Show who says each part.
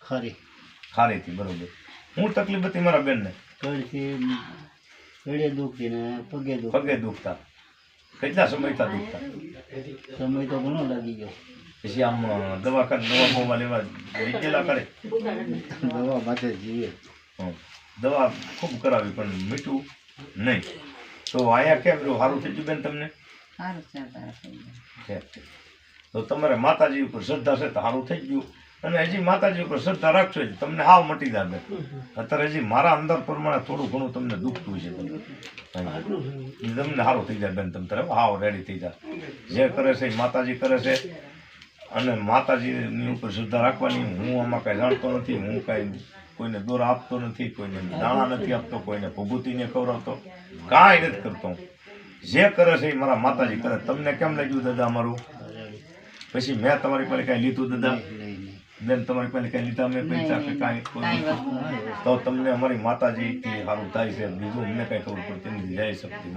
Speaker 1: ખારીથી બરોબર. હું તકલીફ હતી મારા બેનને?
Speaker 2: કડે દુખતી ને
Speaker 1: પગે દુખતા. કેટલા સમયથી દુખતા?
Speaker 2: સમય તો ઘણો લાગી ગયો.
Speaker 1: પછી આમ દવા બોવા લેવા લીધેલા કરે?
Speaker 2: દવા માટે જીવે.
Speaker 1: દવા ખૂબ કરાવી પણ મીઠું નહીં. તો આયા કેમ રહ્યું? સારું થઈ ગયું બેન તમને? તો તમારે માતાજી ઉપર શ્રદ્ધા છે તો સારું થઈ ગયું. અને હજી માતાજી ઉપર શ્રદ્ધા રાખશો તમને હાવ મટી જાય બેન. અત્યારે હજી મારા અંદર પ્રમાણે થોડું ઘણું તમને દુખતું છે તમને સારું થઈ જાય બેન. તમે હાવ રેડી થઈ જાય. જે કરે છે એ માતાજી કરે છે અને માતાજીની ઉપર શ્રદ્ધા રાખવાની. હું આમાં કાંઈ જાણતો નથી. હું કાંઈ કોઈને દોરા આપતો નથી, કોઈને દાણા નથી આપતો, કોઈને ભભૂતિને ખવડાવતો, કાંઈ નથી કરતો. જે કરે છે એ મારા માતાજી કરે. તમને કેમ લાગ્યું દાદા અમારું? પછી મેં તમારી પાસે કાંઈ લીધું દાદા? બેન તમારી પાસે કાંઈ લીધા મેં પૈસા કે કાંઈ? તો તમને અમારી માતાજીથી સારું થાય છે. બીજું અમને કાંઈ ખબર પડતી નથી. જય શક્તિ.